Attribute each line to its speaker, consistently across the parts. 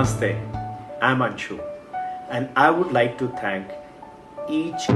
Speaker 1: Namaste, I'm Anshu, and I would like to thank each.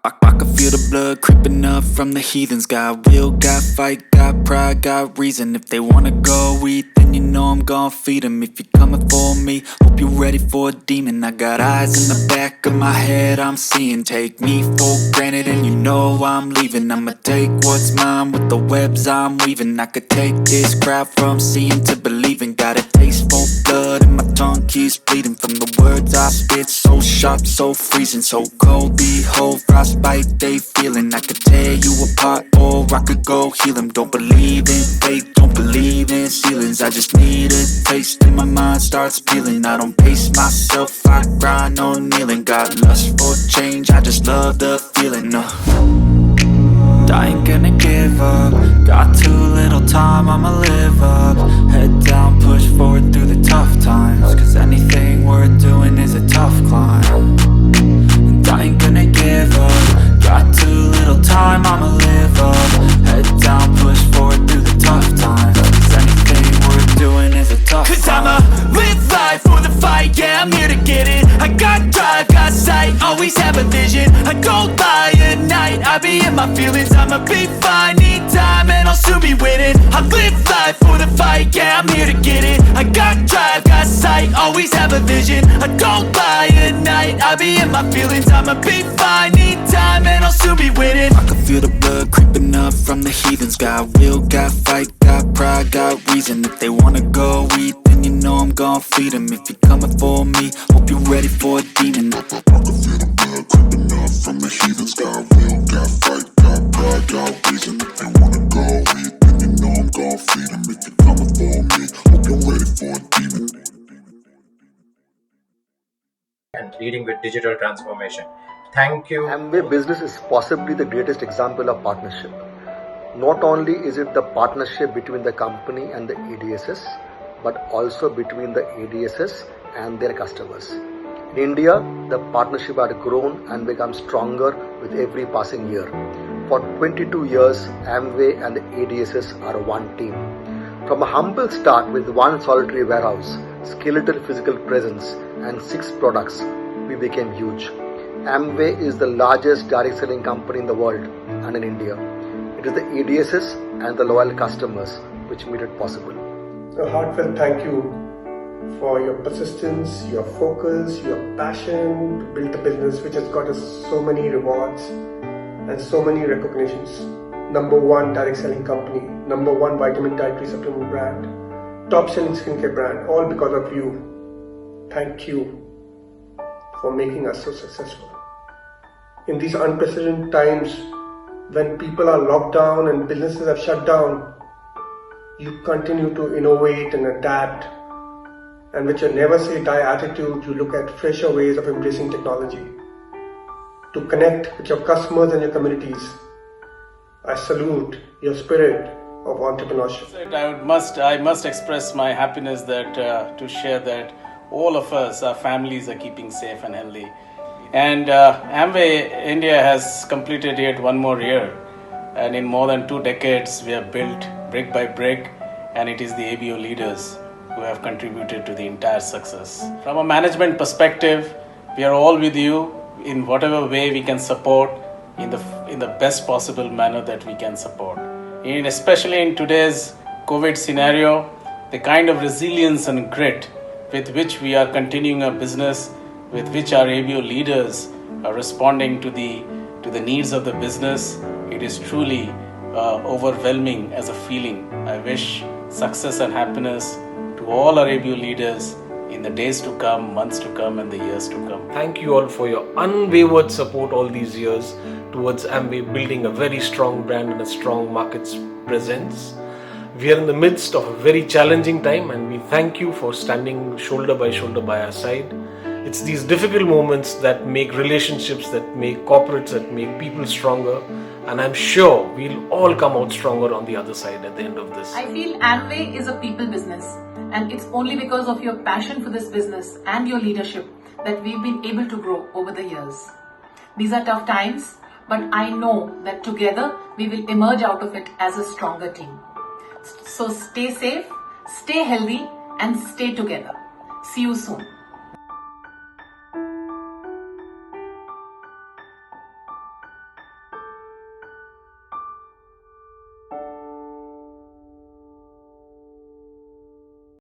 Speaker 2: I can feel the blood creeping up from the heathens. Got will, got fight, got pride, got reason. If they wanna go eat, then you know I'm gon' feed them. If you're coming for me, hope you're ready for a demon. I got eyes in the back of my head, I'm seeing. Take me for granted and you know I'm leaving. I'ma take what's mine with the webs I'm weaving. I could take this crowd from seeing to believing. Got a taste for blood and my tongue keeps bleeding. From the words I spit, so sharp, so freezing. So cold, behold, frostbite they feeling. I could tear you apart or I could go heal them. Don't believe in fate, don't believe in ceilings. I just need a taste and my mind starts peeling. I don't pace myself, I grind on kneeling. Got lust for change, I just love the feeling. I ain't gonna give up. Got too little time, I'ma live up. Head down, push forward through the tough times. Cause anything worth doing is a tough climb. And I ain't gonna give up. Got too little time, I'ma live up. Head down, push forward through the tough times. Cause anything worth doing is a tough climb.
Speaker 3: Cause I'ma live life for the fight, yeah, I'm here to get it. I got drive, got sight, always have a vision. I don't lie at night, I be in my feelings. I'ma be fine, need time, and I'll soon be winning. I live life for the fight, yeah, I'm here to get it. I got drive, got sight, always have a vision. I don't lie at night, I be in my feelings. I'ma be fine, need time, and I'll soon be winning.
Speaker 2: I can feel the blood creeping up from the heathens. Got will, got fight, got pride, got reason. If they wanna go eat, then you know I'm gon' feed them. If you're coming for me, hope you're ready for a demon. I can feel the blood creeping up from the heathens. Got will, got fight, got pride, got reason. If they wanna go eat, then you know I'm gon' feed them. If you're coming for me, hope you're ready for a demon.
Speaker 4: And leading with digital transformation. Thank you.
Speaker 5: Amway Business is possibly the greatest example of partnership. Not only is it the partnership between the company and the ADSS, but also between the ADSS and their customers. In India, the partnership had grown and become stronger with every passing year. For 22 years, Amway and the ADSS are one team. From a humble start with one solitary warehouse, skeletal physical presence, and 6 products, we became huge. Amway is the largest direct selling company in the world and in India. It is the ADSS and the loyal customers which made it possible.
Speaker 6: A heartfelt thank you for your persistence, your focus, your passion to build a business which has got us so many rewards and so many recognitions. #1 direct selling company, #1 vitamin dietary supplement brand, top selling skincare brand, all because of you. Thank you for making us so successful. In these unprecedented times, when people are locked down and businesses have shut down, you continue to innovate and adapt, and with your never say die attitude, you look at fresher ways of embracing technology to connect with your customers and your communities. I salute your spirit of entrepreneurship.
Speaker 7: I must express my happiness that to share that all of us, our families, are keeping safe and healthy. And Amway India has completed yet one more year. And in more than 2 decades, we have built brick by brick, and it is the ABO leaders who have contributed to the entire success. From a management perspective, we are all with you in whatever way we can support in the best possible manner that we can support. Especially in today's COVID scenario, the kind of resilience and grit with which we are continuing our business, with which our ABO leaders are responding to the needs of the business, it is truly overwhelming as a feeling. I wish success and happiness to all our ABO leaders in the days to come, months to come, and the years to come.
Speaker 8: Thank you all for your unwavered support all these years towards Amway building a very strong brand and a strong market presence. We are in the midst of a very challenging time, and we thank you for standing shoulder by shoulder by our side. It's these difficult moments that make relationships, that make corporates, that make people stronger, and I'm sure we'll all come out stronger on the other side at the end of this.
Speaker 9: I feel Amway is a people business, and it's only because of your passion for this business and your leadership that we've been able to grow over the years. These are tough times, but I know that together we will emerge out of it as a stronger team. So stay safe, stay healthy, and stay together. See you soon.